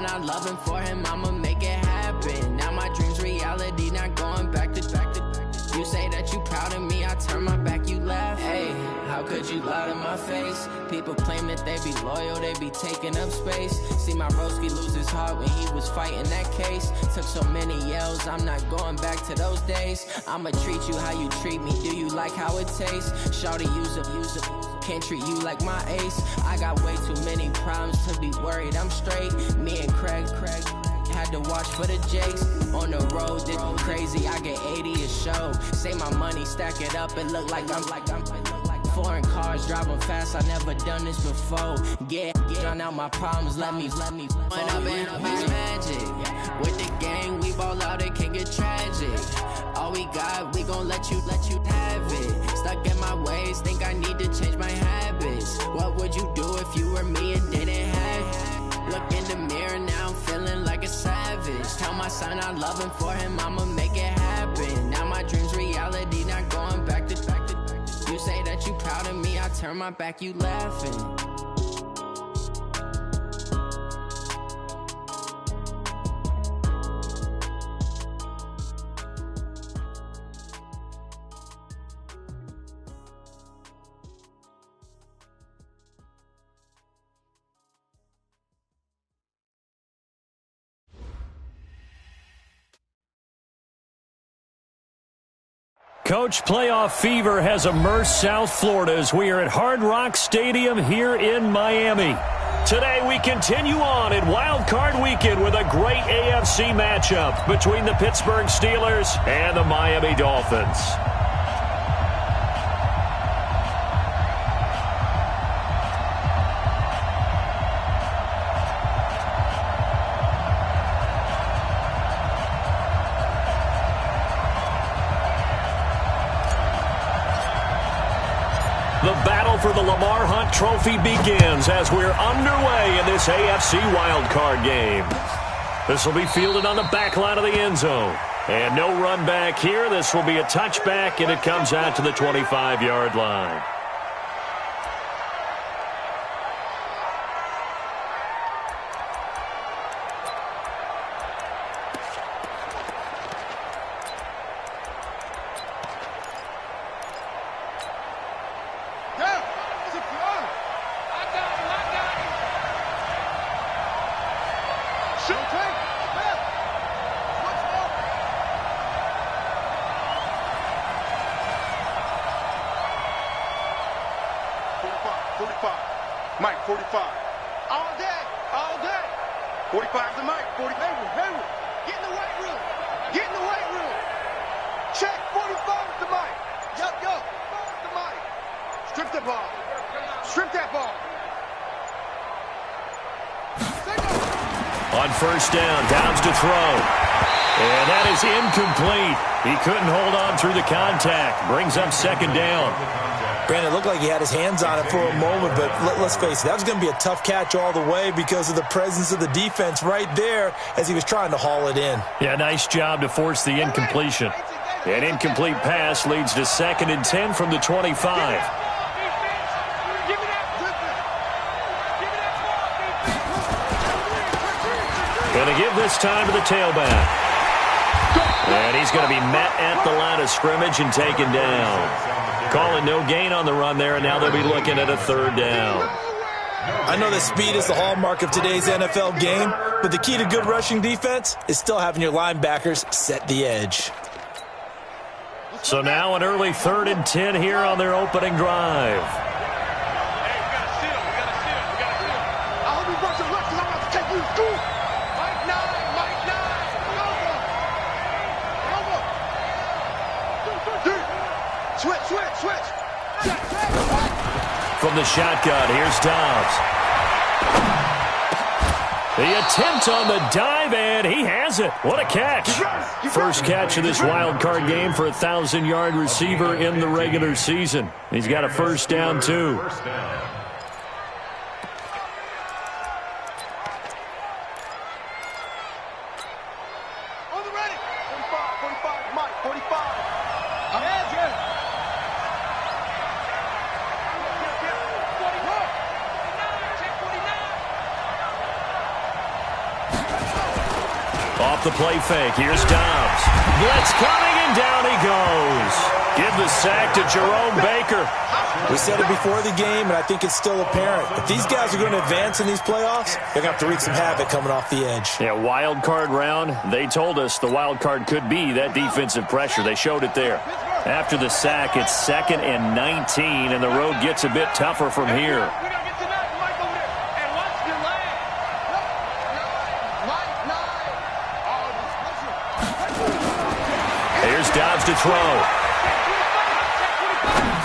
son, I love him. For him, I'ma make it happen. Now my dream's reality, not going back to. You say that you proud of me, I turn my back, you laugh. Hey, how could you lie to my face? People claim that they be loyal, they be taking up space. See my broski lose his heart when he was fighting that case. Took so many yells, I'm not going back to those days. I'ma treat you how you treat me, do you like how it tastes? Shawty, use up, can't treat you like my ace. I got way too many problems to be worried, I'm straight. Me and Craig had to watch for the Jakes. On the road, this crazy, I get 80 a show. Say my money, stack it up, it look like I'm foreign cars, driving fast, I never done this before. Get drown out my problems, let me When up in beach magic. With the gang, we ball out, it can get tragic. All we got, we gon' let you have it. Stuck in my ways, think I need to change my habits. What would you do if you were me and didn't have it? Look in the mirror now, I'm feeling like a savage. Tell my son I love him, for him I'ma make it happen. Now my dream's reality, not going back to. You say that you proud of me, I turn my back, you laughing. Coach, playoff fever has immersed South Florida as we are at Hard Rock Stadium here in Miami. Today we continue on in Wild Card Weekend with a great AFC matchup between the Pittsburgh Steelers and the Miami Dolphins. The battle for the Lamar Hunt Trophy begins as we're underway in this AFC wildcard game. This will be fielded on the back line of the end zone. And no run back here. This will be a touchback, and it comes out to the 25-yard line. Mike, 45. All day. 45 to Mike, 40. Hayward. Get in the weight room. Check, 45 to Mike. Yup. To Mike. Strip that ball. On first down, Downs to throw. And that is incomplete. He couldn't hold on through the contact. Brings up second down. Brandon, it looked like he had his hands on it for a moment, but let's face it, that was going to be a tough catch all the way because of the presence of the defense right there as he was trying to haul it in. Yeah, nice job to force the incompletion. An incomplete pass leads to 2nd and 10 from the 25. Going to give this time to the tailback. And he's going to be met at the line of scrimmage and taken down. Calling no gain on the run there, and now they'll be looking at a 3rd down. I know that speed is the hallmark of today's NFL game, but the key to good rushing defense is still having your linebackers set the edge. So now an early 3rd and 10 here on their opening drive. Switch. From the shotgun, here's Dobbs. The attempt on the dive, and he has it. What a catch. First catch of this wild card game for a 1,000-yard receiver in the regular season. He's got a first down, too. Off the play fake, here's Dobbs. Blitz coming, and down he goes. Give the sack to Jerome Baker. We said it before the game, and I think it's still apparent. If these guys are going to advance in these playoffs, they're going to have to wreak some havoc coming off the edge. Yeah, wild card round. They told us the wild card could be that defensive pressure. They showed it there. After the sack, it's 2nd and 19, and the road gets a bit tougher from here. Here's Dobbs to throw.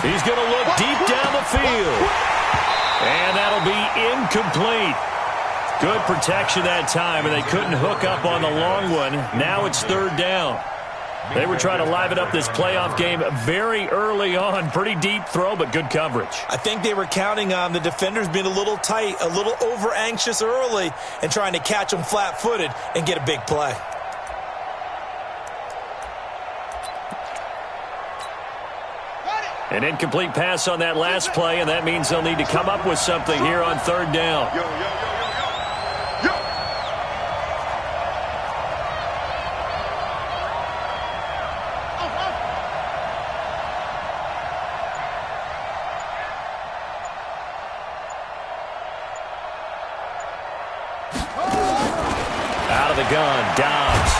He's going to look deep down the field. And that'll be incomplete. Good protection that time, and they couldn't hook up on the long one. Now it's 3rd down. They were trying to liven up this playoff game very early on. Pretty deep throw, but good coverage. I think they were counting on the defenders being a little tight, a little over-anxious early, and trying to catch them flat-footed and get a big play. An incomplete pass on that last play, and that means they'll need to come up with something here on 3rd down. Out of the gun, Dobbs.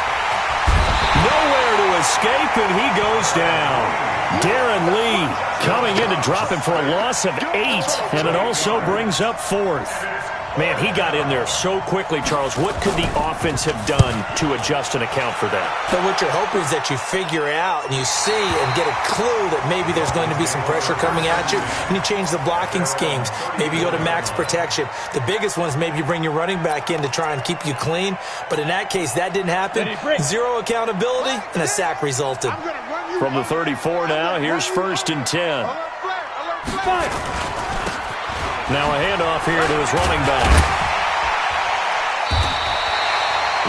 Nowhere to escape, and he goes down. Darren Lee coming in to drop him for a loss of 8, and it also brings up 4th. Man, he got in there so quickly, Charles. What could the offense have done to adjust and account for that? But what you're hoping is that you figure out and you see and get a clue that maybe there's going to be some pressure coming at you, and you change the blocking schemes. Maybe you go to max protection. The biggest one is maybe you bring your running back in to try and keep you clean. But in that case, that didn't happen. 0 accountability, and a sack resulted. From the 34 now, here's 1st and 10. Now a handoff here to his running back.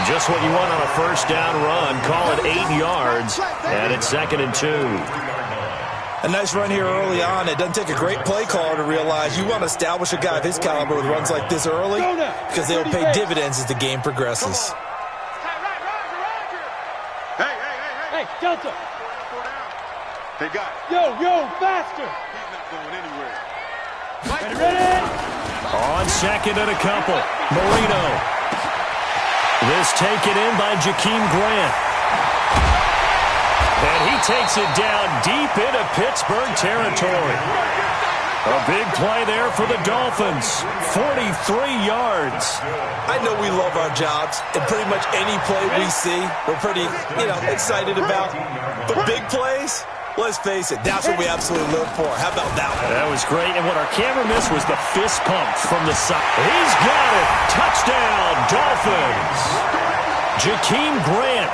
Just what you want on a 1st down run. Call it 8 yards, and it's 2nd and 2. A nice run here early on. It doesn't take a great play caller to realize you want to establish a guy of his caliber with runs like this early, because they'll pay dividends as the game progresses. Hey, Delta. They got it. Yo, faster. He's not going anywhere. Ready? On 2nd and a couple. Marino. This taken in by Jakeem Grant. And he takes it down deep into Pittsburgh territory. A big play there for the Dolphins. 43 yards. I know we love our jobs, and pretty much any play we see, we're pretty, excited about. But big plays, let's face it, that's what we absolutely live for. How about that one? That was great, and what our camera missed was the fist pump from the side. He's got it. Touchdown, Dolphins. Jakeem Grant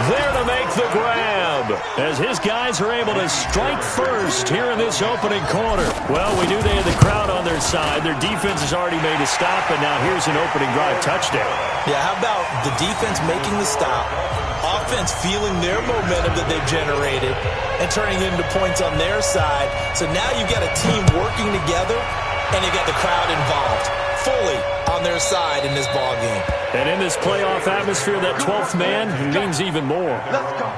there to make the grab as his guys are able to strike first here in this opening quarter. Well, we knew they had the crowd on their side. Their defense has already made a stop, and now here's an opening drive touchdown. Yeah, how about the defense making the stop, offense feeling their momentum that they've generated, and turning it into points on their side. So now you've got a team working together, and you got the crowd involved fully on their side in this ball game. And in this playoff atmosphere, that 12th man means even more. Let's go.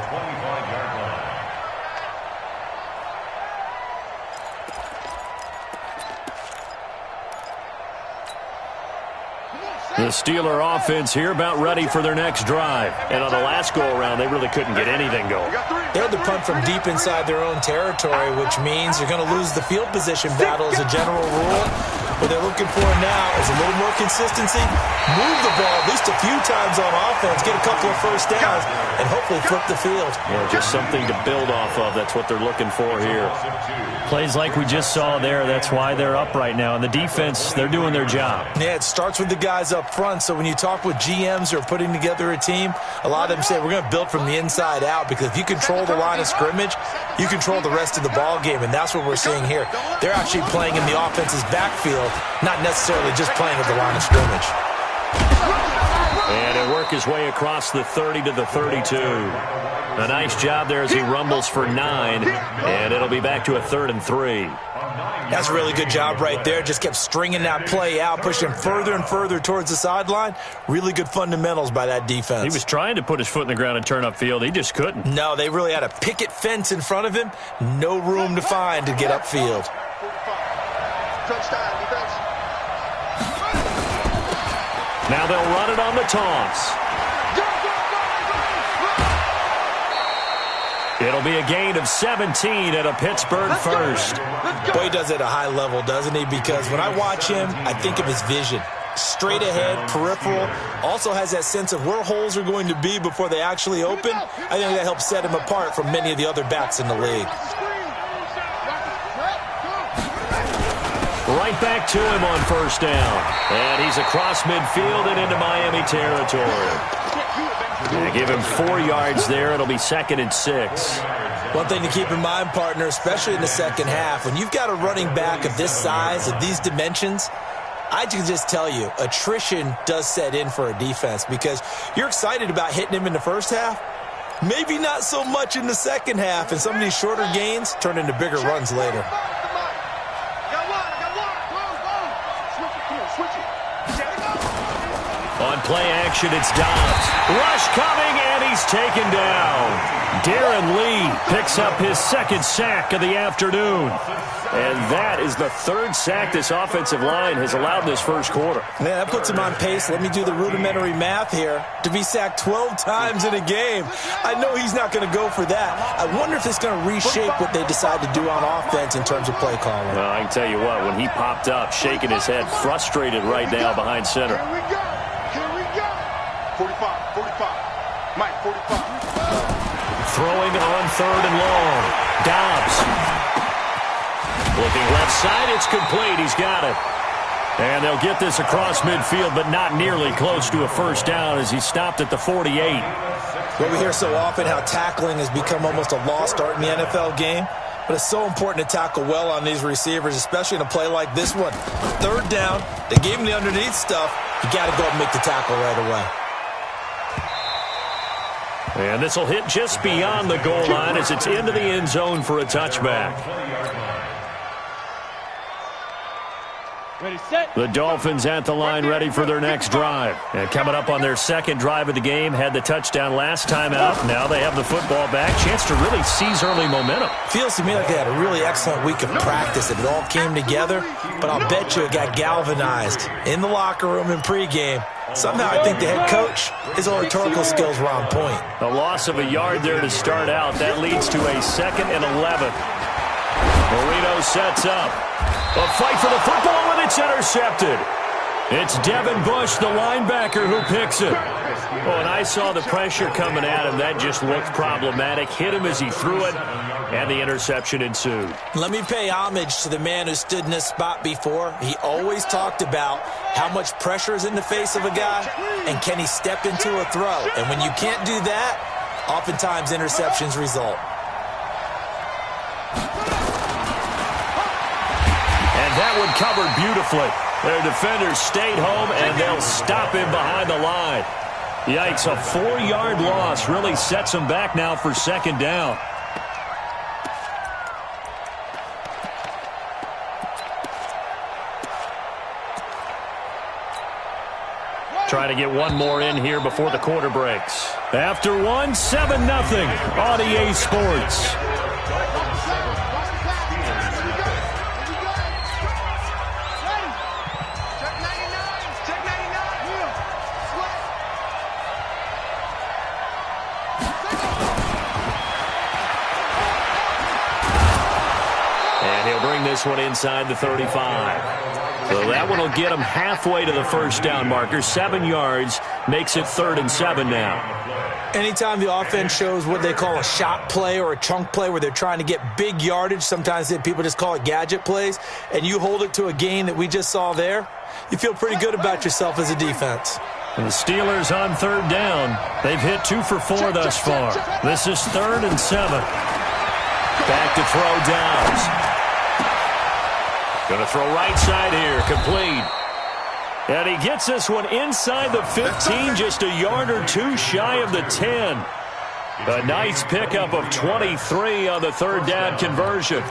The Steeler offense here about ready for their next drive. And on the last go-around, they really couldn't get anything going. They had to punt from deep inside their own territory, which means you're going to lose the field position battle as a general rule. What they're looking for now is a little more consistency, move the ball at least a few times on offense, get a couple of first downs, and hopefully flip the field. Yeah, just something to build off of. That's what they're looking for here. Plays like we just saw there, that's why they're up right now. And the defense, they're doing their job. Yeah, it starts with the guys up front. So when you talk with GMs who are putting together a team, a lot of them say we're going to build from the inside out, because if you control the line of scrimmage, you control the rest of the ball game, and that's what we're seeing here. They're actually playing in the offense's backfield, not necessarily just playing at the line of scrimmage. And he'll work his way across the 30 to the 32. A nice job there as he rumbles for 9, and it'll be back to a 3rd and 3. That's a really good job right there. Just kept stringing that play out, pushing further and further towards the sideline. Really good fundamentals by that defense. He was trying to put his foot in the ground and turn upfield. He just couldn't. No, they really had a picket fence in front of him. No room to find to get upfield. Now they'll run it on the toss. It'll be a gain of 17 at a Pittsburgh first. Boy, he does it at a high level, doesn't he? Because when I watch him, I think of his vision. Straight ahead, peripheral. Also has that sense of where holes are going to be before they actually open. I think that helps set him apart from many of the other backs in the league. Right back to him on first down. And he's across midfield and into Miami territory. Give him 4 yards there. It'll be 2nd and 6. One thing to keep in mind, partner, especially in the second half, when you've got a running back of this size, of these dimensions, I can just tell you, attrition does set in for a defense because you're excited about hitting him in the first half. Maybe not so much in the second half, and some of these shorter gains turn into bigger runs later. On play action, it's Dobbs. Rush coming, and he's taken down. Darren Lee picks up his 2nd sack of the afternoon. And that is the 3rd sack this offensive line has allowed this first quarter. Man, that puts him on pace. Let me do the rudimentary math here. To be sacked 12 times in a game. I know he's not going to go for that. I wonder if it's going to reshape what they decide to do on offense in terms of play calling. Well, I can tell you what, when he popped up, shaking his head, frustrated right now behind center. 45, 45. Mike, 45. Throwing on 3rd and long. Dobbs. Looking left side, it's complete. He's got it. And they'll get this across midfield, but not nearly close to a first down as he stopped at the 48. Well, we hear so often how tackling has become almost a lost art in the NFL game. But it's so important to tackle well on these receivers, especially in a play like this one. 3rd down, they gave him the underneath stuff. You got to go and make the tackle right away. And this will hit just beyond the goal line as it's into the end zone for a touchback. Ready, set. The Dolphins at the line ready for their next drive. And coming up on their 2nd drive of the game, had the touchdown last time out. Now they have the football back. Chance to really seize early momentum. Feels to me like they had a really excellent week of practice. It all came together, but I'll bet you it got galvanized in the locker room in pregame. Somehow I think the head coach, his oratorical skills were on point. A loss of a yard there to start out. That leads to a 2nd and 11. Marino sets up. A fight for the football, and it's intercepted. It's Devin Bush, the linebacker, who picks it. Oh, and I saw the pressure coming at him. That just looked problematic. Hit him as he threw it, and the interception ensued. Let me pay homage to the man who stood in this spot before. He always talked about how much pressure is in the face of a guy, and can he step into a throw. And when you can't do that, oftentimes interceptions result. That one covered beautifully. Their defenders stayed home, and they'll stop him behind the line. Yikes, a 4-yard loss really sets them back now for 2nd down. Trying to get one more in here before the quarter breaks. After one, 7-0 on EA Sports. This one inside the 35. So that one will get him halfway to the first down marker. 7 yards makes it 3rd and 7 now. Anytime the offense shows what they call a shot play or a chunk play where they're trying to get big yardage, sometimes people just call it gadget plays, and you hold it to a gain that we just saw there, you feel pretty good about yourself as a defense. And the Steelers on 3rd down. They've hit 2 for 4 thus far. This is 3rd and 7. Back to throw Downs. Going to throw right side here. Complete. And he gets this one inside the 15, just a yard or two shy of the 10. A nice pickup of 23 on the third down conversion.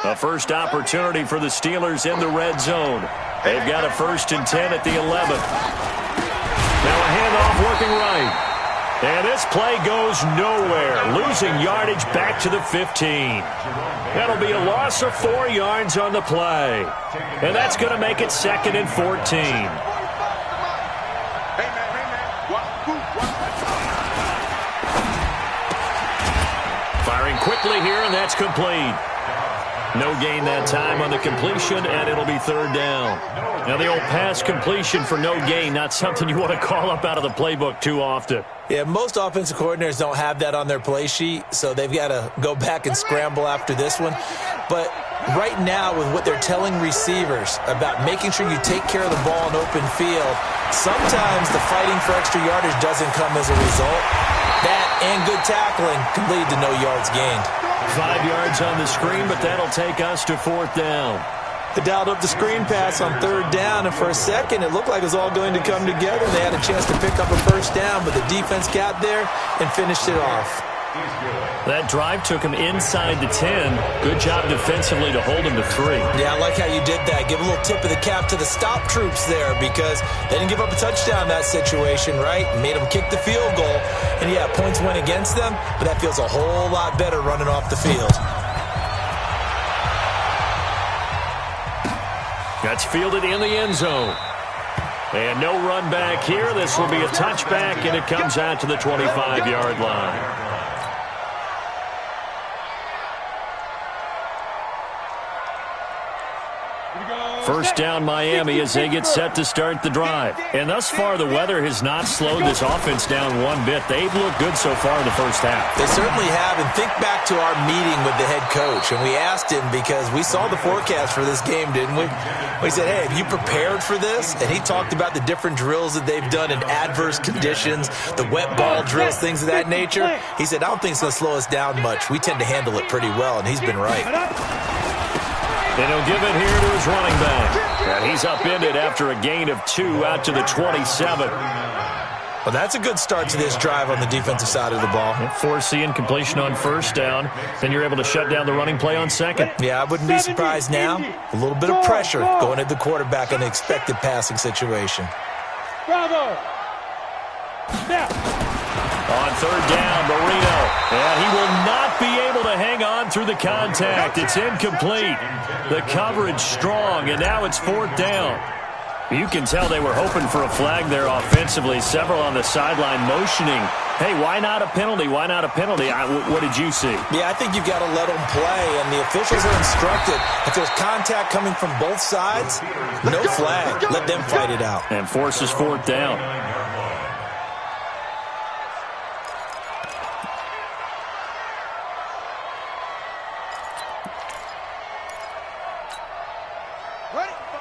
A first opportunity for the Steelers in the red zone. They've got a 1st and 10 at the 11th. Now a handoff working right. And this play goes nowhere, losing yardage back to the 15. That'll be a loss of 4 yards on the play. And that's going to make it 2nd and 14. Firing quickly here, and that's complete. No gain that time on the completion, and it'll be 3rd down. Now the old pass completion for no gain, not something you want to call up out of the playbook too often. Yeah, most offensive coordinators don't have that on their play sheet, so they've got to go back and scramble after this one. But right now, with what they're telling receivers about making sure you take care of the ball in open field, sometimes the fighting for extra yardage doesn't come as a result. That and good tackling can lead to no yards gained. 5 yards on the screen, but that'll take us to 4th down. They dialed up the screen pass on 3rd down, and for a second, it looked like it was all going to come together. They had a chance to pick up a 1st down, but the defense got there and finished it off. That drive took him inside the 10. Good job defensively to hold him to 3. Yeah, I like how you did that. Give a little tip of the cap to the stop troops there, because they didn't give up a touchdown in that situation, right? Made them kick the field goal. And, yeah, points went against them, but that feels a whole lot better running off the field. That's fielded in the end zone. And no run back here. This will be a touchback, and it comes out to the 25-yard line. First down Miami as they get set to start the drive. And thus far, the weather has not slowed this offense down one bit. They've looked good so far in the first half. They certainly have. And think back to our meeting with the head coach. And we asked him, because we saw the forecast for this game, didn't we? We said, hey, have you prepared for this? And he talked about the different drills that they've done in adverse conditions, the wet ball drills, things of that nature. He said, I don't think it's going to slow us down much. We tend to handle it pretty well, and he's been right. And he'll give it here to his running back. And he's upended after a gain of 2 out to the 27. Well, that's a good start to this drive on the defensive side of the ball. Force the incompletion on 1st down. Then you're able to shut down the running play on 2nd. Yeah, I wouldn't be surprised now. A little bit of pressure going at the quarterback in an expected passing situation. Bravo! Snap! On 3rd down, Marino. And he will not be able to hang on through the contact. It's incomplete. The coverage strong, and now it's 4th down. You can tell they were hoping for a flag there offensively. Several on the sideline motioning, hey, why not a penalty? Why not a penalty? What did you see? Yeah, I think you've got to let them play, and the officials are instructed. If there's contact coming from both sides, no flag. Let them fight it out. And forces 4th down.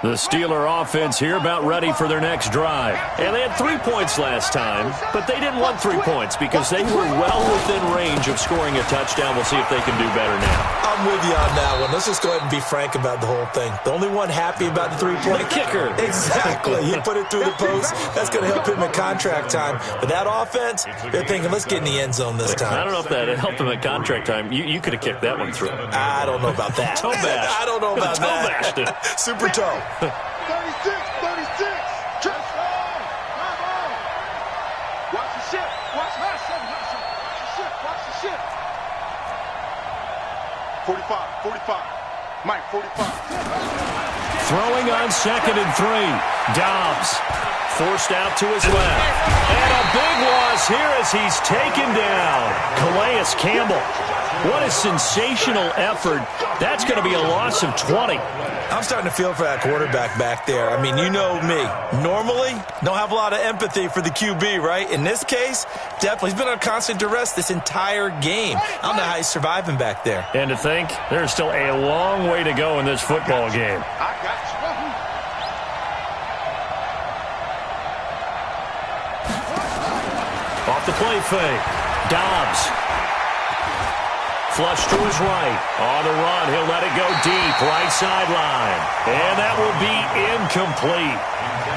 The Steeler offense here about ready for their next drive. And they had 3 points last time, but they didn't want 3 points because they were well within range of scoring a touchdown. We'll see if they can do better now. I'm with you on that one. Let's just go ahead and be frank about the whole thing. The only one happy about the 3-point kicker. Exactly. He put it through the post. That's going to help him in contract time. But that offense, they're thinking, let's get in the end zone this time. I don't know if that helped him at contract time. You could have kicked that one through. I don't know about that. Toe bash. I don't know about that. Bashed it. Super toe. 36, 36. Just watch the ship. Watch the ship. Watch the ship. 45, 45. Mike, 45. Throwing on 2nd and 3. Dobbs forced out to his left. And a big loss here as he's taken down. Calais Campbell. What a sensational effort. That's going to be a loss of 20. I'm starting to feel for that quarterback back there. I mean, you know me. Normally, don't have a lot of empathy for the QB, right? In this case, definitely. He's been on constant duress this entire game. I don't know how he's surviving back there. And to think, there's still a long way to go in this football game. I got you. Off the play fake. Dobbs Flush to his right. On the run, he'll let it go deep, right sideline. And that will be incomplete.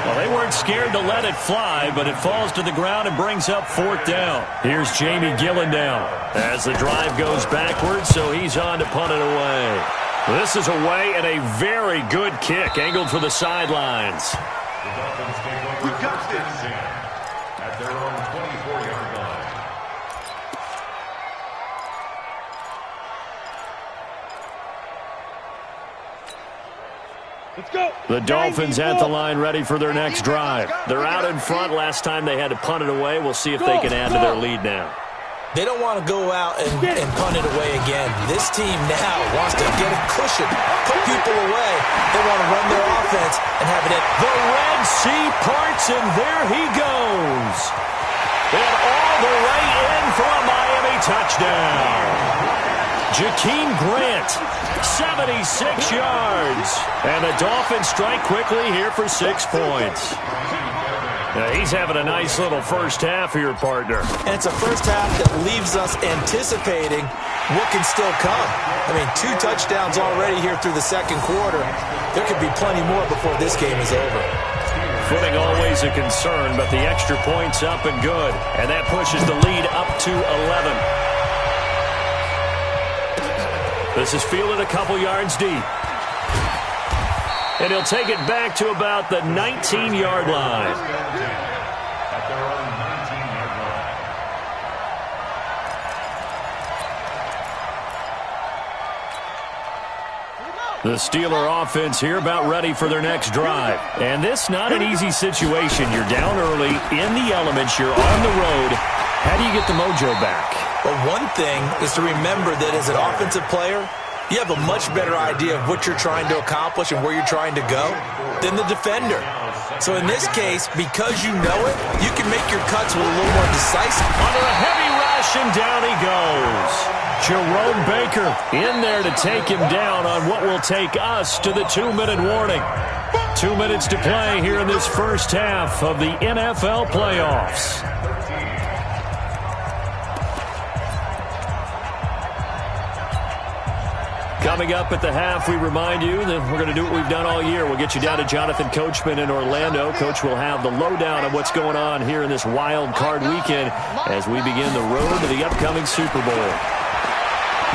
Well, they weren't scared to let it fly, but it falls to the ground and brings up 4th down. Here's Jamie Gillen down as the drive goes backwards, so he's on to punt it away. This is away and a very good kick, angled for the sidelines. We got this. At their own 24-yard line. Let's go. The Dolphins at the line ready for their next drive. They're out in front. Last time they had to punt it away. We'll see if they can add to their lead now. They don't want to go out and punt it away again. This team now wants to get a cushion, put people away. They want to run their offense and have it in. The Red Sea parts, and there he goes. And all the way in for a Miami touchdown. Jakeem Grant, 76 yards. And the Dolphins strike quickly here for 6 points. Now, he's having a nice little first half here, partner. And it's a first half that leaves us anticipating what can still come. I mean, 2 touchdowns already here through the second quarter. There could be plenty more before this game is over. Footing always a concern, but the extra point's up and good. And that pushes the lead up to 11. This is fielded a couple yards deep. And he'll take it back to about the 19-yard line. At their own 19-yard line. The Steeler offense here about ready for their next drive. And this not an easy situation. You're down early, in the elements, you're on the road. How do you get the mojo back? Well, one thing is to remember that as an offensive player, you have a much better idea of what you're trying to accomplish and where you're trying to go than the defender. So in this case, because you know it, you can make your cuts with a little more decisive. Under a heavy rush, and down he goes. Jerome Baker in there to take him down on what will take us to the 2-minute warning. 2 minutes to play here in this first half of the NFL playoffs. Coming up at the half, we remind you that we're going to do what we've done all year. We'll get you down to Jonathan Coachman in Orlando. Coach will have the lowdown of what's going on here in this wild card weekend as we begin the road to the upcoming Super Bowl.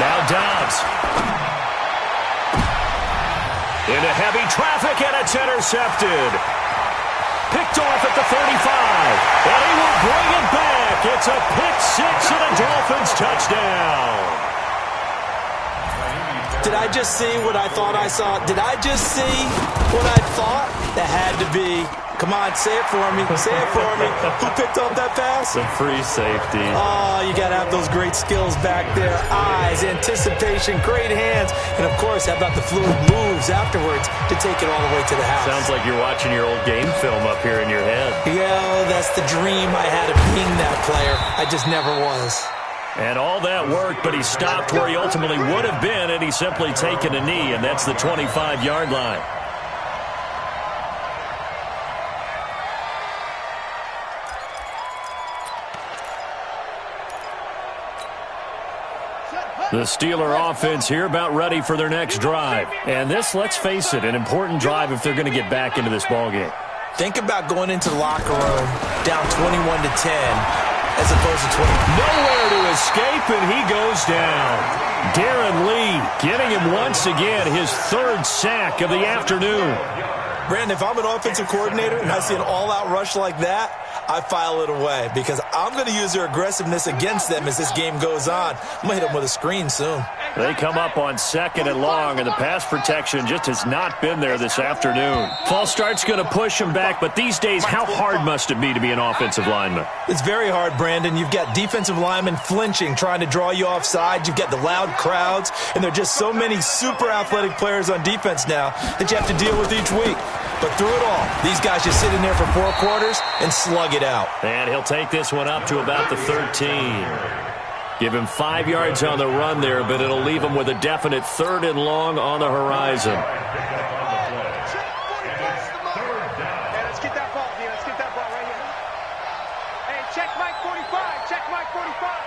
Now Dobbs. Into heavy traffic, and it's intercepted. Picked off at the 35. And he will bring it back. It's a pick six and a Dolphins touchdown. Did I just see what I thought I saw? Did I just see what I thought? That had to be. Come on, say it for me. Say it for me. Who picked up that pass? The free safety. Oh, you got to have those great skills back there. Eyes, anticipation, great hands. And, of course, how about the fluid moves afterwards to take it all the way to the house? Sounds like you're watching your old game film up here in your head. Yeah, that's the dream I had of being that player. I just never was. And all that work, but he stopped where he ultimately would have been, and he's simply taken a knee, and that's the 25-yard line. The Steeler offense here about ready for their next drive. And this, let's face it, an important drive if they're going to get back into this ballgame. Think about going into the locker room down 21-10. As opposed to 20. Nowhere to escape, and he goes down. Darren Lee getting him once again, his third sack of the afternoon. Brandon, if I'm an offensive coordinator and I see an all-out rush like that, I file it away because I'm going to use their aggressiveness against them as this game goes on. I'm going to hit them with a screen soon. They come up on 2nd and long, and the pass protection just has not been there this afternoon. False start's going to push them back, but these days, how hard must it be to be an offensive lineman? It's very hard, Brandon. You've got defensive linemen flinching, trying to draw you offside. You've got the loud crowds, and there are just so many super athletic players on defense now that you have to deal with each week. But through it all, these guys just sit in there for 4 quarters and slug it out. And he'll take this one up to about the 13. Give him 5 yards on the run there, but it'll leave him with a definite 3rd and long on the horizon. Hey, let's get that ball, D. Let's get that ball right here. Hey, check Mike 45. Check Mike 45.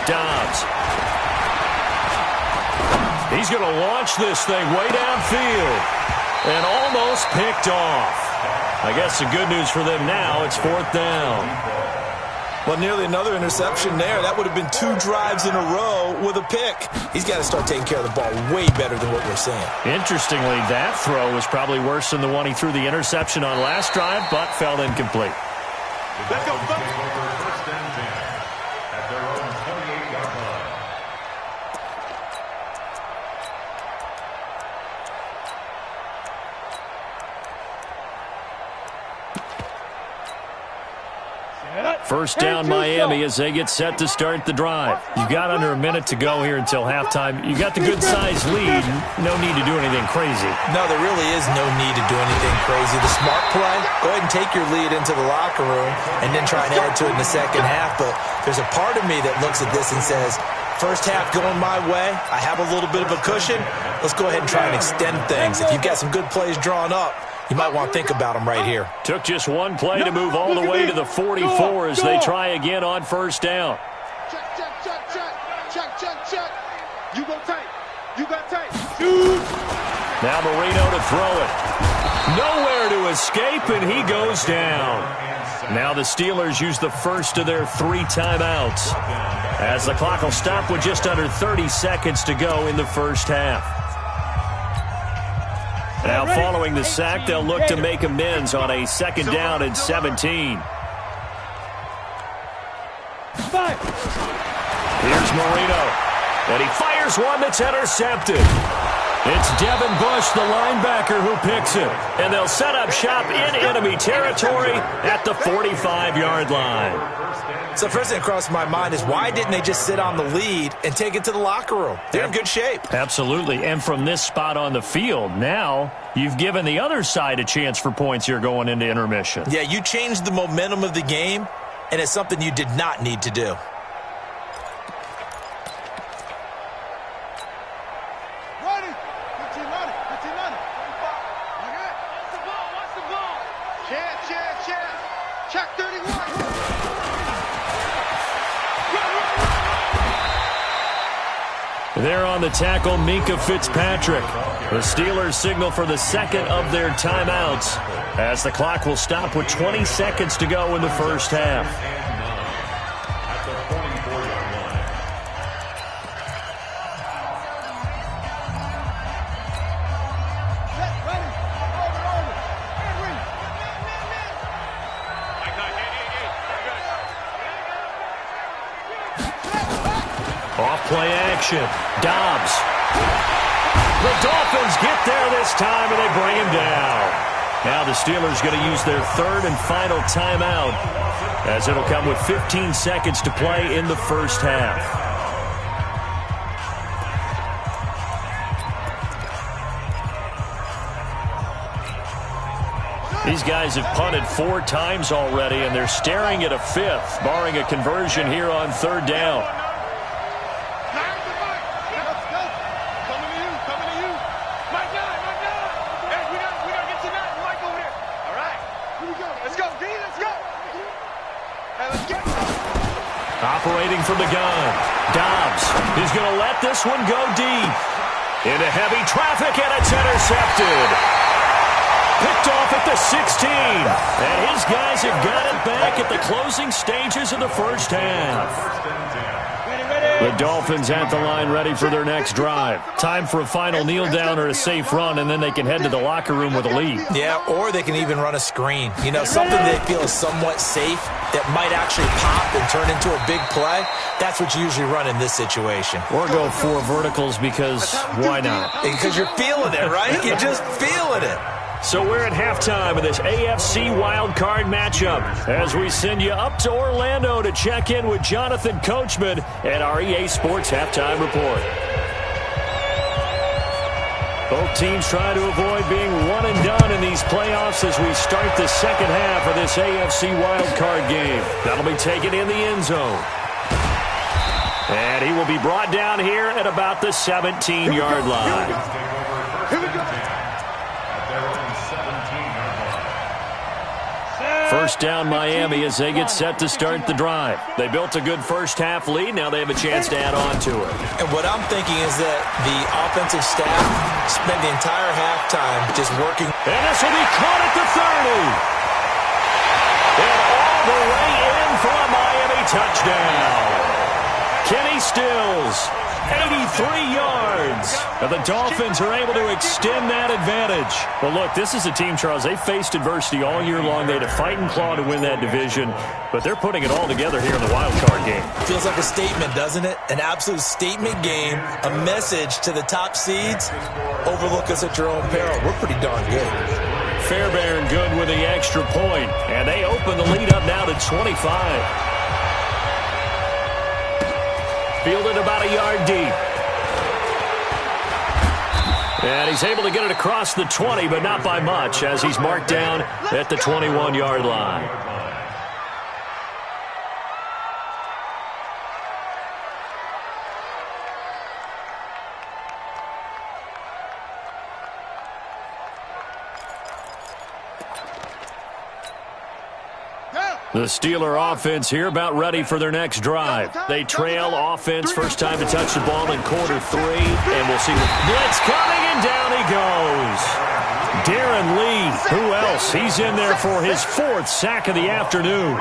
Dobbs He's going to launch this thing way downfield and almost picked off. I guess the good news for them now, it's 4th down. Well, nearly another interception there. That would have been 2 drives in a row with a pick. He's got to start taking care of the ball way better than what we're seeing. Interestingly, that throw was probably worse than the one he threw the interception on last drive, but fell incomplete. Let's go, folks. First and 10 at their own 28-yard line. First down Miami as they get set to start the drive. You've got under a minute to go here until halftime. You've got the good-sized lead. No need to do anything crazy. No, there really is no need to do anything crazy. The smart play, go ahead and take your lead into the locker room and then try and add to it in the second half. But there's a part of me that looks at this and says, first half going my way, I have a little bit of a cushion. Let's go ahead and try and extend things. If you've got some good plays drawn up, you might want to think about them right here. Took just one play to move all the way to the 44 as they try again on first down. Check, check, check, check. Check, check, check. You go tight. You got tight. Shoot. Now Marino to throw it. Nowhere to escape, and he goes down. Now the Steelers use the first of their 3 timeouts, as the clock will stop with just under 30 seconds to go in the first half. Now following the sack, they'll look to make amends on a 2nd down and 17. Here's Marino, and he fires one that's intercepted. It's Devin Bush, the linebacker, who picks it. And they'll set up shop in enemy territory at the 45-yard line. So first thing that crossed my mind is why didn't they just sit on the lead and take it to the locker room? They're in good shape. Absolutely. And from this spot on the field, now you've given the other side a chance for points here going into intermission. Yeah, you changed the momentum of the game, and it's something you did not need to do. Check 31. There on the tackle, Minkah Fitzpatrick. The Steelers signal for the 2nd of their timeouts as the clock will stop with 20 seconds to go in the first half. At the 44-yard line. Off-play action. Dobbs. The Dolphins get there this time, and they bring him down. Now the Steelers going to use their 3rd and final timeout, as it'll come with 15 seconds to play in the first half. These guys have punted 4 times already, and they're staring at a 5th, barring a conversion here on 3rd down. Operating from the gun, Dobbs is going to let this one go deep. Into heavy traffic, and it's intercepted. Picked off at the 16. And his guys have got it back at the closing stages of the first half. The Dolphins at the line ready for their next drive. Time for a final kneel down or a safe run, and then they can head to the locker room with a lead. Yeah, or they can even run a screen. You know, something they feel is somewhat safe that might actually pop and turn into a big play. That's what you usually run in this situation. Or go 4 verticals because why not? Because you're feeling it, right? You're just feeling it. So we're at halftime of this AFC wildcard matchup as we send you up to Orlando to check in with Jonathan Coachman at our EA Sports Halftime Report. Both teams try to avoid being one and done in these playoffs as we start the second half of this AFC wildcard game. That'll be taken in the end zone. And he will be brought down here at about the 17-yard line. First down Miami as they get set to start the drive. They built a good first-half lead. Now they have a chance to add on to it. And what I'm thinking is that the offensive staff spent the entire halftime just working. And this will be caught at the 30. And all the way in for a Miami touchdown. Kenny Stills, 83 yards. And the Dolphins are able to extend that advantage. Well, look, this is a team, Charles, they faced adversity all year long. They had to fight and claw to win that division, but they're putting it all together here in the wild card game. Feels like a statement, doesn't it? An absolute statement game, a message to the top seeds. Overlook us at your own peril. We're pretty darn good. Fairbairn good with the extra point, and they open the lead up now to 25. Fielded about a yard deep. And he's able to get it across the 20, but not by much, as he's marked down at the 21-yard line. The Steeler offense here about ready for their next drive. They trail offense, first time to touch the ball in quarter 3, and we'll see the blitz coming, and down he goes. Darren Lee, who else? He's in there for his 4th sack of the afternoon.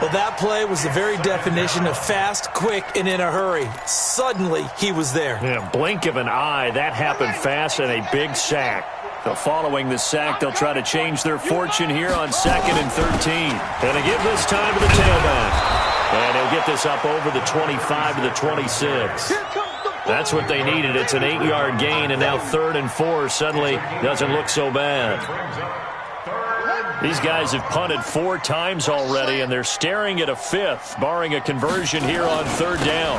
Well, that play was the very definition of fast, quick, and in a hurry. Suddenly, he was there. Yeah, blink of an eye, that happened fast, and a big sack. So following the sack, they'll try to change their fortune here on 2nd and 13. And they give this time to the tailback. And he'll get this up over the 25 to the 26. That's what they needed. It's an 8-yard gain, and now 3rd and 4 suddenly doesn't look so bad. These guys have punted 4 times already, and they're staring at a 5th, barring a conversion here on 3rd down.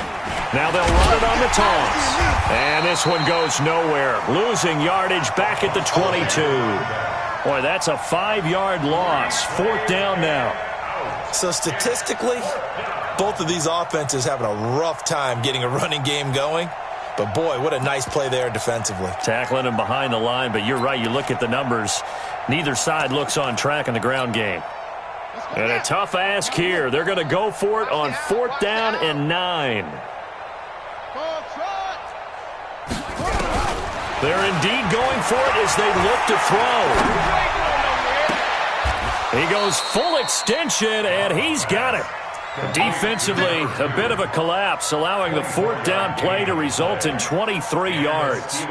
Now they'll run it on the toss. And this one goes nowhere. Losing yardage back at the 22. Boy, that's a 5-yard loss. 4th down now. So statistically, both of these offenses having a rough time getting a running game going. But, boy, what a nice play there defensively. Tackling him behind the line, but you're right. You look at the numbers. Neither side looks on track in the ground game. And a tough ask here. They're going to go for it on 4th down and 9. They're indeed going for it as they look to throw. He goes full extension, and he's got it. Defensively, a bit of a collapse, allowing the 4th down play to result in 23 yards.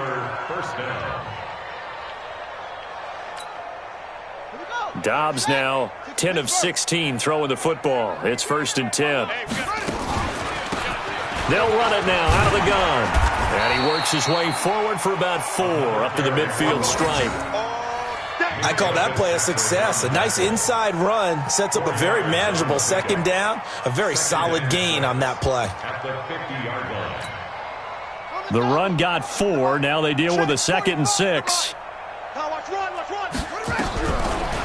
Dobbs now 10 of 16 throwing the football. It's 1st and 10. They'll run it now out of the gun. And he works his way forward for about 4 up to the midfield stripe. I call that play a success. A nice inside run sets up a very manageable 2nd down. A very solid gain on that play. The run got 4. Now they deal with a 2nd and 6.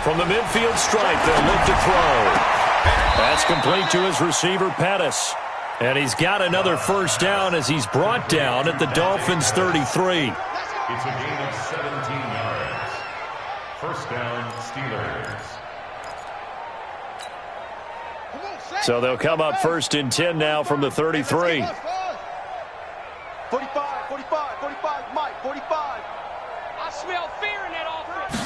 From the midfield stripe, they'll look to throw. That's complete to his receiver, Pettis. And he's got another 1st down as he's brought down at the Dolphins' 33. It's a gain of 17 yards. 1st down, Steelers. So they'll come up 1st and 10 now from the 33. 45, 45, 45, Mike, 45. I smell fear in that offense.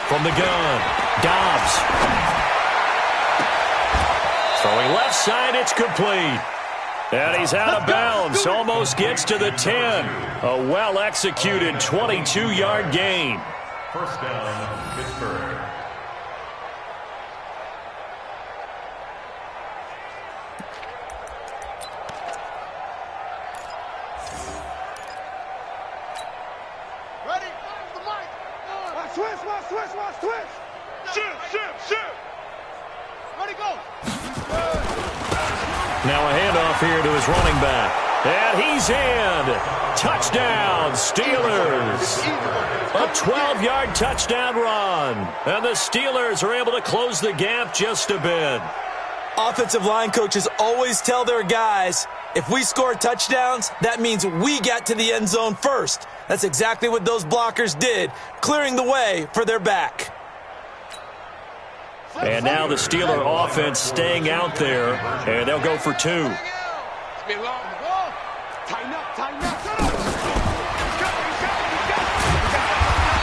From the gun, Dobbs. Throwing left side, it's complete. And he's out of bounds, almost gets to the 10. A well-executed 22-yard gain. 1st down, Pittsburgh. Ready? The mic. Switch. Shoot. Ready, go. Now a handoff here to his running back. And he's in. Touchdown, Steelers. A 12-yard touchdown run. And the Steelers are able to close the gap just a bit. Offensive line coaches always tell their guys, if we score touchdowns, that means we get to the end zone first. That's exactly what those blockers did, clearing the way for their back. And now the Steeler offense staying out there, and they'll go for 2. It's been long. Tighten up, tighten up.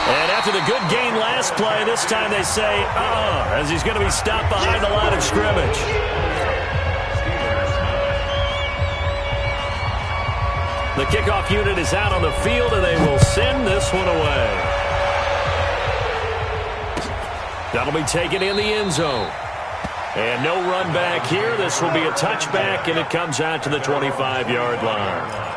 And after the good gain last play, this time they say, as he's going to be stopped behind the line of scrimmage. The kickoff unit is out on the field, and they will send this one away. That'll be taken in the end zone. And no run back here. This will be a touchback, and it comes out to the 25-yard line.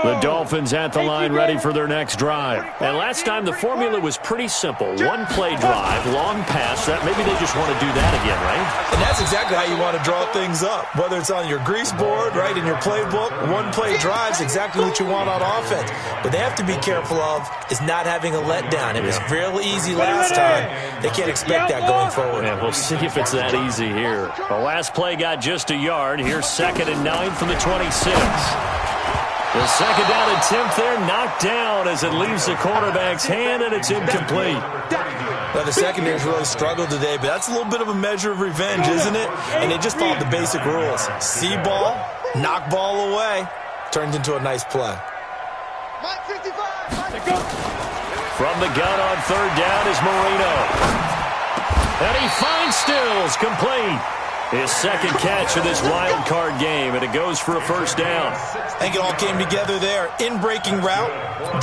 The Dolphins at the line ready for their next drive. And last time the formula was pretty simple. One-play drive, long pass. That maybe they just want to do that again, right? And that's exactly how you want to draw things up. Whether it's on your grease board, right, in your playbook, one-play drive's exactly what you want on offense. But they have to be careful of is not having a letdown. It was real easy last time. They can't expect that going forward. Yeah, we'll see if it's that easy here. The last play got just a yard. Here's 2nd and 9 from the 26. The second down attempt there knocked down as it leaves the quarterback's hand, and it's incomplete. Now, the secondary's really struggled today, but that's a little bit of a measure of revenge, isn't it? And they just followed the basic rules. See ball, knock ball away, turns into a nice play. From the gun on 3rd down is Marino. And he finds Stills, complete. His second catch of this wild card game, and it goes for a 1st down. I think it all came together there. In-breaking route,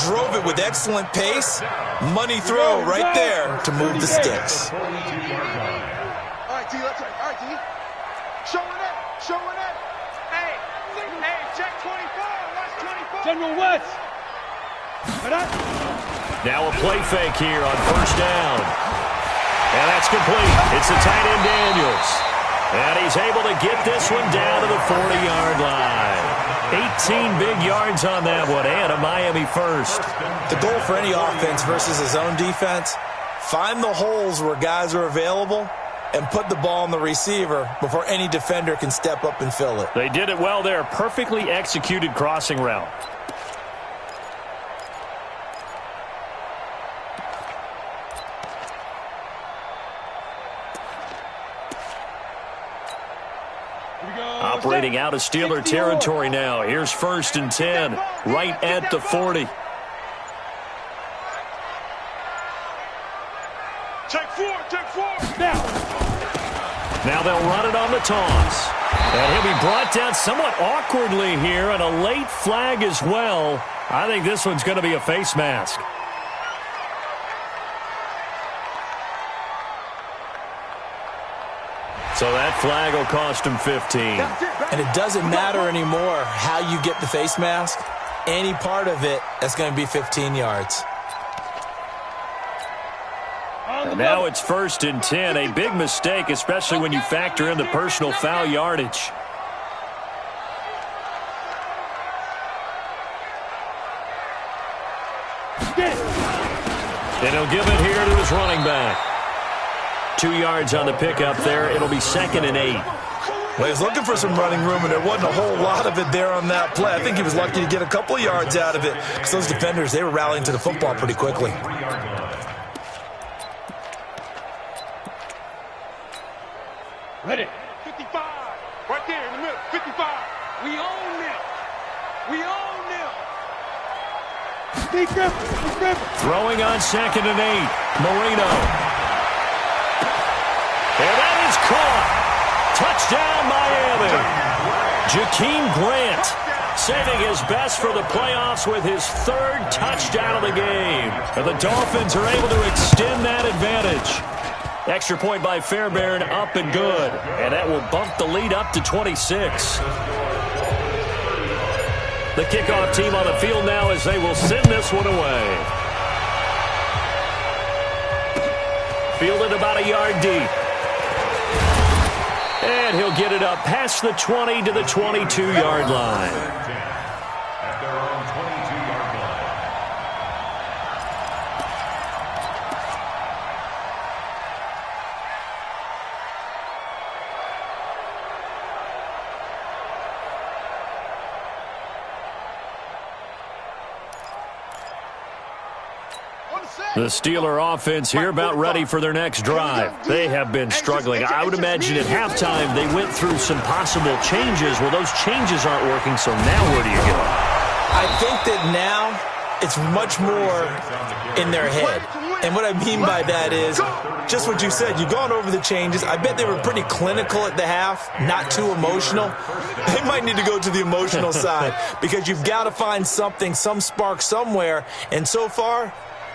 drove it with excellent pace. Money throw right there to move the sticks. All right, T, let's all right, T. Showing it. Hey, check 24. Watch 24. General West. Now a play fake here on 1st down. And that's complete. It's the tight end Daniels. And he's able to get this one down to the 40-yard line. 18 big yards on that one, and a Miami first. The goal for any offense versus his own defense, find the holes where guys are available and put the ball on the receiver before any defender can step up and fill it. They did it well there. Perfectly executed crossing route. Operating out of Steeler territory now. Here's 1st and 10, right at the 40. Take 4. Now they'll run it on the toss. And he'll be brought down somewhat awkwardly here, and a late flag as well. I think this one's going to be a face mask. So that flag will cost him 15. And it doesn't matter anymore how you get the face mask. Any part of it, that's going to be 15 yards. And now it's 1st and 10. A big mistake, especially when you factor in the personal foul yardage. And he'll give it here to his running back. 2 yards on the pickup there. It'll be 2nd and 8. Well, he was looking for some running room, and there wasn't a whole lot of it there on that play. I think he was lucky to get a couple yards out of it because those defenders, they were rallying to the football pretty quickly. Ready. 55. Right there in the middle. 55. We own them. Throwing on 2nd and 8. Marino. And that is caught. Touchdown, Miami. Jakeem Grant saving his best for the playoffs with his 3rd touchdown of the game. And the Dolphins are able to extend that advantage. Extra point by Fairbairn, up and good. And that will bump the lead up to 26. The kickoff team on the field now as they will send this one away. Fielded about a yard deep. And he'll get it up past the 20 to the 22-yard line. At their own 22-yard The Steeler offense here about ready for their next drive. They have been struggling. I would imagine at halftime they went through some possible changes. Well, those changes aren't working, so now where do you go? I think that now it's much more in their head. And what I mean by that is just what you said. You've gone over the changes. I bet they were pretty clinical at the half, not too emotional. They might need to go to the emotional side because you've got to find something, some spark somewhere. And so far,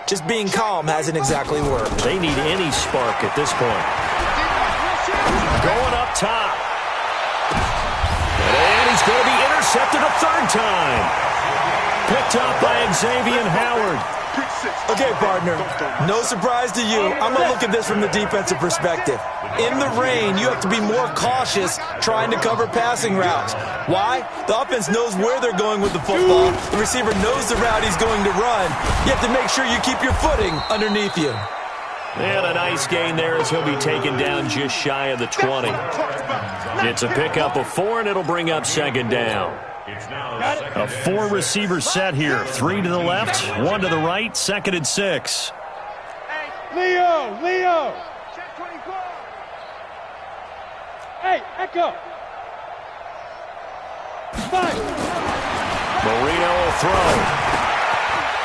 just being calm hasn't exactly worked. They need any spark at this point. Going up top. And he's going to be intercepted a third time. Picked up by Xavier Howard. Okay, partner, no surprise to you. I'm going to look at this from the defensive perspective. In the rain, you have to be more cautious trying to cover passing routes. Why? The offense knows where they're going with the football. The receiver knows the route he's going to run. You have to make sure you keep your footing underneath you. And a nice gain there as he'll be taken down just shy of the 20. It's a pickup of 4, and it'll bring up second down. A 4-receiver set here. 3 to the left, 1 to the right, 2nd and 6. Leo! Hey, Echo! Five! Marino will throw.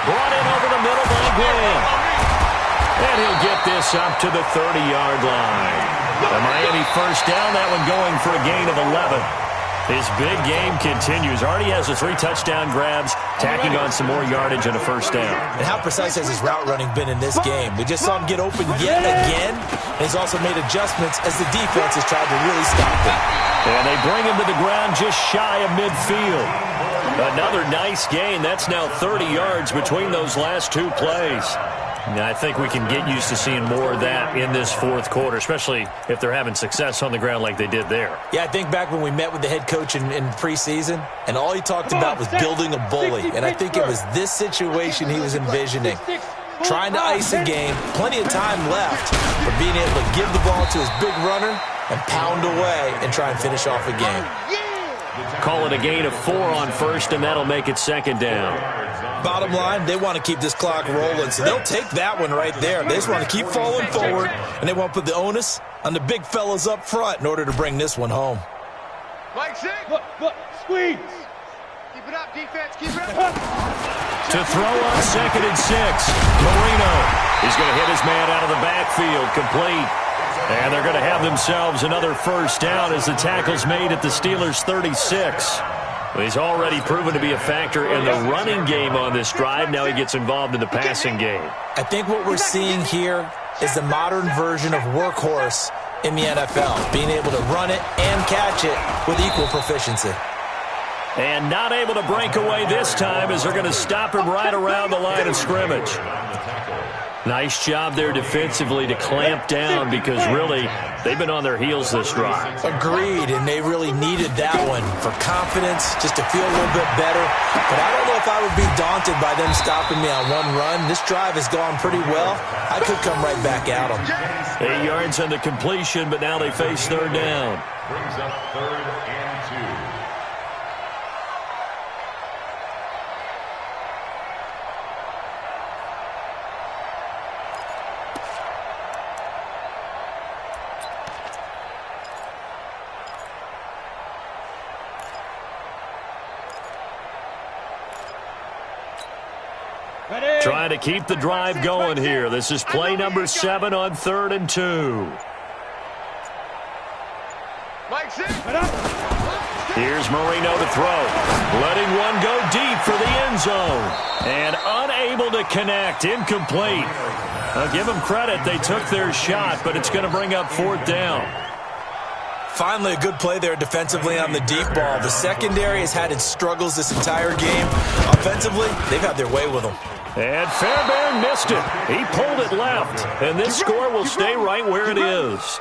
Brought in over the middle by Graham. And he'll get this up to the 30-yard line. The Miami first down, that one going for a gain of 11. His big game continues. Already has the 3 touchdown grabs, tacking on some more yardage and a first down. And how precise has his route running been in this game? We just saw him get open yet again. And he's also made adjustments as the defense has tried to really stop him. And they bring him to the ground just shy of midfield. Another nice gain. That's now 30 yards between those last 2 plays. Now, I think we can get used to seeing more of that in this fourth quarter, especially if they're having success on the ground like they did there. Yeah, I think back when we met with the head coach in preseason, and all he talked about was building a bully. And I think it was this situation he was envisioning. Trying to ice a game, plenty of time left, but being able to give the ball to his big runner and pound away and try and finish off a game. Call it a gain of 4 on first, and that'll make it second down. Bottom line, they want to keep this clock rolling, so they'll take that one right there. They just want to keep falling forward, and they want to put the onus on the big fellas up front in order to bring this one home. Mike, six. Look, squeeze. Keep it up, defense. Keep it up. To throw on 2nd and 6. Marino. He's going to hit his man out of the backfield, complete. And they're going to have themselves another first down as the tackle's made at the Steelers' 36. He's already proven to be a factor in the running game on this drive. Now he gets involved in the passing game. I think what we're seeing here is the modern version of workhorse in the NFL, being able to run it and catch it with equal proficiency. And not able to break away this time as they're going to stop him right around the line of scrimmage. Nice job there defensively to clamp down because really they've been on their heels this drive. Agreed, and they really needed that one for confidence, just to feel a little bit better. But I don't know if I would be daunted by them stopping me on one run. This drive has gone pretty well. I could come right back at them. 8 yards on the completion, but now they face third down. Brings up 3rd and 2. Trying to keep the drive going here. This is play number 7 on 3rd and 2. Here's Marino to throw. Letting one go deep for the end zone. And unable to connect. Incomplete. I'll give them credit. They took their shot, but it's going to bring up 4th down. Finally, a good play there defensively on the deep ball. The secondary has had its struggles this entire game. Offensively, they've had their way with them. And Fairbairn missed it. He pulled it left. And this score will stay right where it is.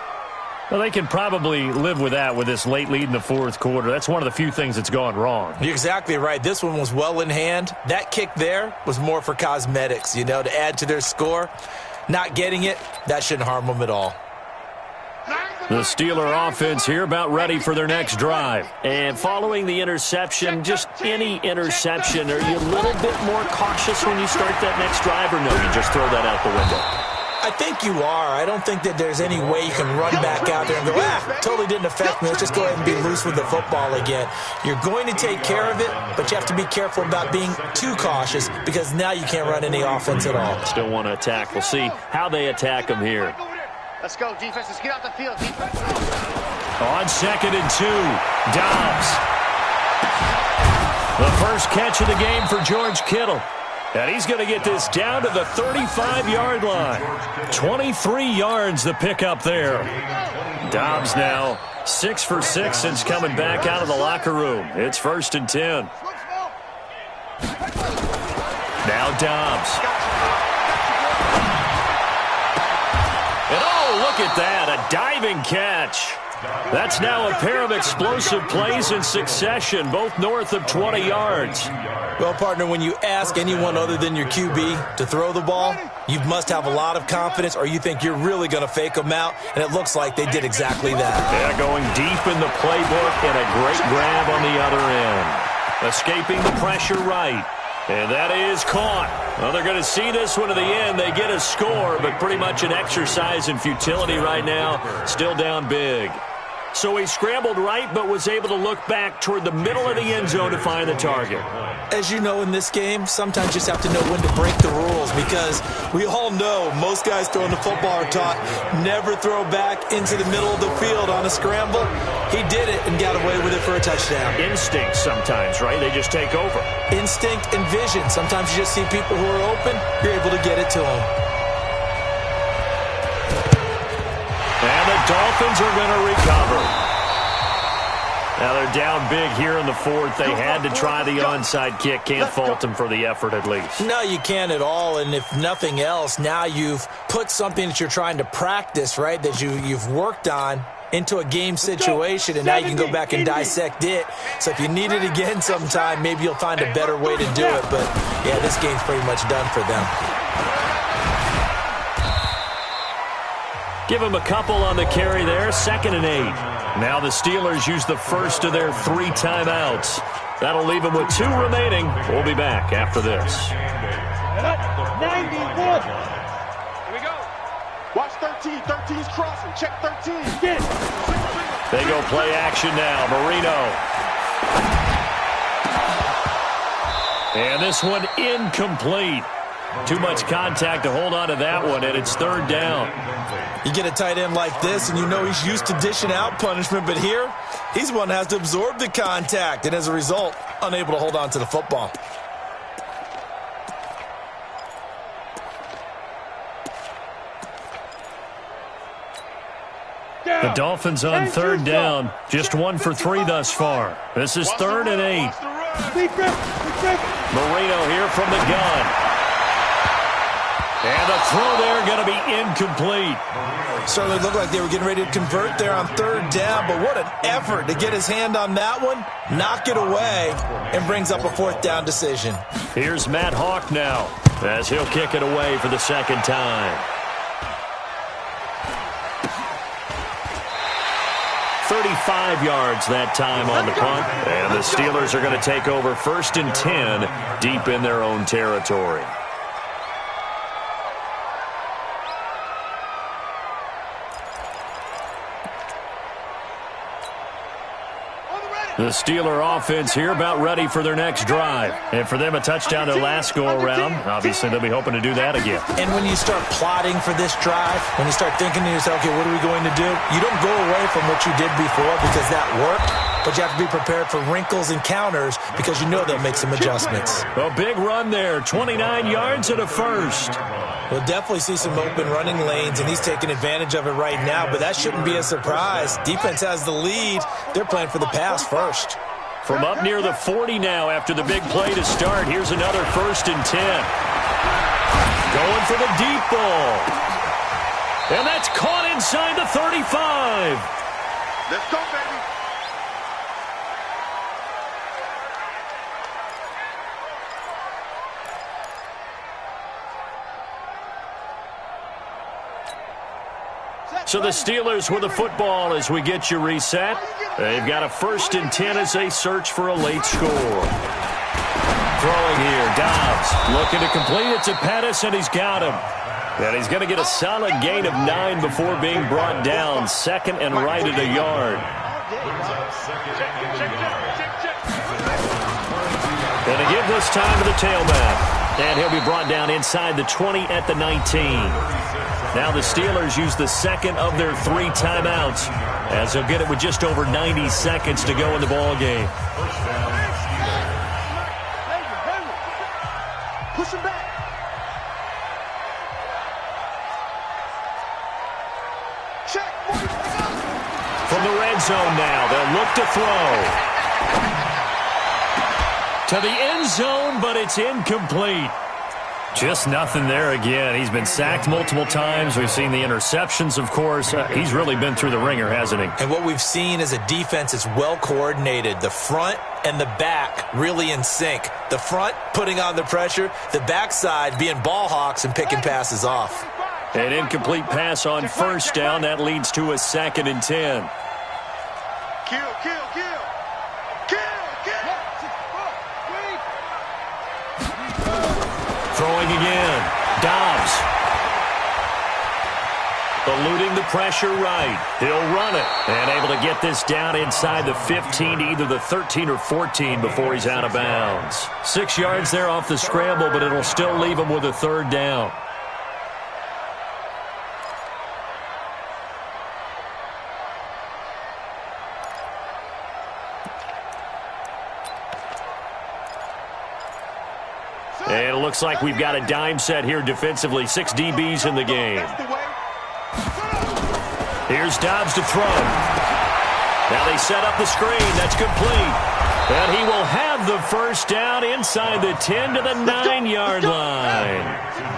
Well, they can probably live with that with this late lead in the fourth quarter. That's one of the few things that's gone wrong. You're exactly right. This one was well in hand. That kick there was more for cosmetics, to add to their score. Not getting it, that shouldn't harm them at all. The Steeler offense here about ready for their next drive. And following the interception, just any interception, are you a little bit more cautious when you start that next drive, or no, you just throw that out the window? I think you are. I don't think that there's any way you can run back out there and go, totally didn't affect me. Let's just go ahead and be loose with the football again. You're going to take care of it, but you have to be careful about being too cautious because now you can't run any offense at all. Still want to attack. We'll see how they attack them here. Let's go, defense. Let's get out the field, defense. On 2nd and 2, Dobbs. The first catch of the game for George Kittle. And he's going to get this down to the 35-yard line. 23 yards the pickup there. Dobbs now 6 for 6 since coming back out of the locker room. It's 1st and 10. Now Dobbs. And oh, look at that, a diving catch. That's now a pair of explosive plays in succession, both north of 20 yards. Well, partner, when you ask anyone other than your QB to throw the ball, you must have a lot of confidence or you think you're really going to fake them out, and it looks like they did exactly that. Yeah, going deep in the playbook and a great grab on the other end. Escaping the pressure right. And that is caught. Well, they're going to see this one to the end. They get a score, but pretty much an exercise in futility right now. Still down big. So he scrambled right, but was able to look back toward the middle of the end zone to find the target. As you know in this game, sometimes you just have to know when to break the rules because we all know most guys throwing the football are taught never throw back into the middle of the field on a scramble. He did it and got away with it for a touchdown. Instinct sometimes, right? They just take over. Instinct and vision. Sometimes you just see people who are open, you're able to get it to them. And the Dolphins are going to recover. Now they're down big here in the 4th. They had to try the onside kick. Can't fault them for the effort at least. No, you can't at all. And if nothing else, now you've put something that you're trying to practice, right, that you've worked on into a game situation, and now you can go back and dissect it. So if you need it again sometime, maybe you'll find a better way to do it. But, yeah, this game's pretty much done for them. Give them a couple on the carry there. 2nd and 8. Now the Steelers use the first of their 3 timeouts. That'll leave them with 2 remaining. We'll be back after this. 91. Here we go. Watch 13. 13's crossing. Check 13. Get it. They go play action now. Marino. And this one incomplete. Too much contact to hold on to that one, and it's 3rd down. You get a tight end like this, and you know he's used to dishing out punishment, but here, he's one that has to absorb the contact, and as a result, unable to hold on to the football. The Dolphins on 3rd down. Just 1 for 3 thus far. This is 3rd and 8. Marino here from the gun. And the throw there going to be incomplete. Certainly looked like they were getting ready to convert there on 3rd down, but what an effort to get his hand on that one, knock it away, and brings up a 4th down decision. Here's Matt Hawk now as he'll kick it away for the 2nd time. 35 yards that time on the punt. And the Steelers are going to take over 1st and 10 deep in their own territory. The Steeler offense here about ready for their next drive. And for them, a touchdown their last go-around. Obviously, they'll be hoping to do that again. And when you start plotting for this drive, when you start thinking to yourself, okay, what are we going to do? You don't go away from what you did before because that worked, but you have to be prepared for wrinkles and counters because you know they'll make some adjustments. A big run there, 29 yards and a first. We'll definitely see some open running lanes, and he's taking advantage of it right now, but that shouldn't be a surprise. Defense has the lead. They're playing for the pass first. From up near the 40 now after the big play to start, here's another 1st and 10. Going for the deep ball. And that's caught inside the 35. Let's go, baby. So the Steelers with the football as we get you reset. They've got a 1st and 10 as they search for a late score. Throwing here, Dobbs looking to complete it to Pettis, and he's got him. And he's going to get a solid gain of 9 before being brought down. 2nd and right at a yard. Going to give this time to the tailback. And he'll be brought down inside the 20 at the 19. Now the Steelers use the 2nd of their 3 timeouts as they'll get it with just over 90 seconds to go in the ball game. Push him back. Check. From the red zone now, they'll look to throw. To the end zone, but it's incomplete. Just nothing there again. He's been sacked multiple times. We've seen the interceptions, of course. He's really been through the ringer, hasn't he? And what we've seen is a defense that's well coordinated. The front and the back really in sync. The front putting on the pressure, the backside being ball hawks and picking passes off. An incomplete pass on 1st down. That leads to a 2nd and 10. Kill. Throwing again. Dobbs. Eluding the pressure right. He'll run it. And able to get this down inside the 15 to either the 13 or 14 before he's out of bounds. 6 yards there off the scramble, but it'll still leave him with a 3rd down. And it looks like we've got a dime set here defensively. 6 DBs in the game. Here's Dobbs to throw. Now they set up the screen. That's complete. And he will have the 1st down inside the 10 to the 9-yard line.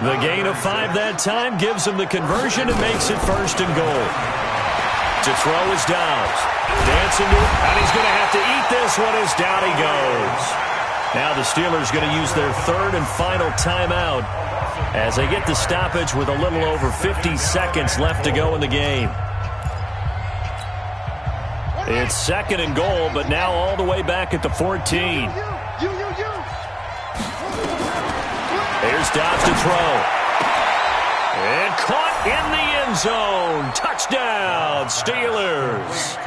The gain of 5 that time gives him the conversion and makes it 1st and goal. To throw is Dobbs. Dancing to it, and he's going to have to eat this one as down he goes. Now the Steelers going to use their 3rd and final timeout as they get the stoppage with a little over 50 seconds left to go in the game. It's 2nd and goal, but now all the way back at the 14. Here's Dobbs to throw. And caught in the end zone. Touchdown, Steelers.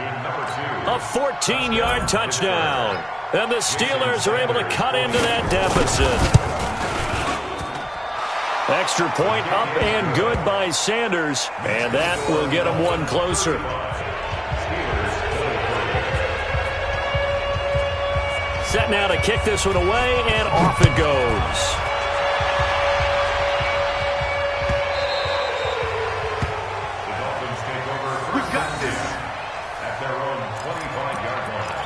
A 14-yard touchdown. And the Steelers are able to cut into that deficit. Extra point up and good by Sanders. And that will get them 1 closer. Set now to kick this one away, and off it goes. We've got this at their own 25-yard line.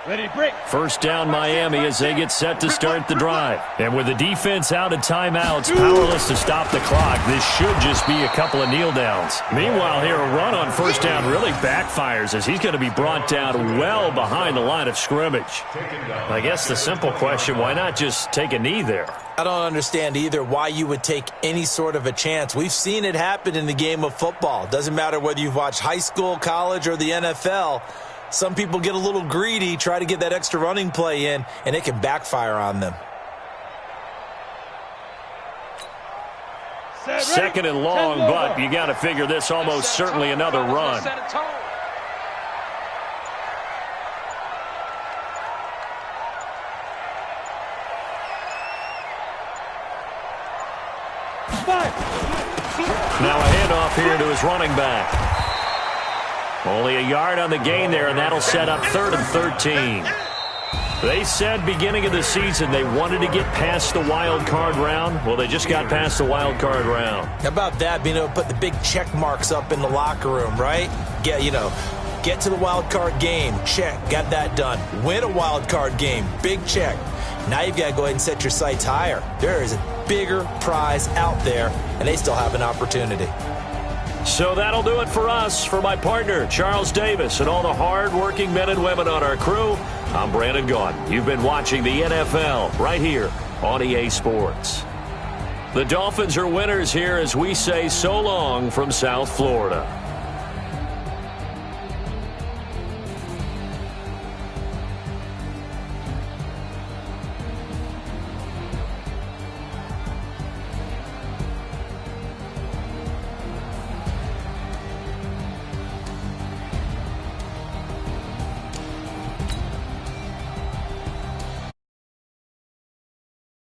Ready, break. 1st down Miami as they get set to start the drive. And with the defense out of timeouts, powerless to stop the clock, this should just be a couple of kneel downs. Meanwhile here, a run on 1st down really backfires as he's going to be brought down well behind the line of scrimmage. I guess the simple question, why not just take a knee there? I don't understand either why you would take any sort of a chance. We've seen it happen in the game of football. Doesn't matter whether you've watched high school, college, or the NFL. Some people get a little greedy, try to get that extra running play in, and it can backfire on them. 2nd and long, but you got to figure this almost certainly another run. Now a handoff here to his running back. Only a yard on the gain there, and that'll set up 3rd and 13. They said beginning of the season they wanted to get past the wild card round. Well, they just got past the wild card round. How about that, being able to put the big check marks up in the locker room, right? Get to the wild card game, check, got that done. Win a wild card game, big check. Now you've got to go ahead and set your sights higher. There is a bigger prize out there, and they still have an opportunity. So that'll do it for us. For my partner, Charles Davis, and all the hard-working men and women on our crew, I'm Brandon Gaudin. You've been watching the NFL right here on EA Sports. The Dolphins are winners here as we say so long from South Florida.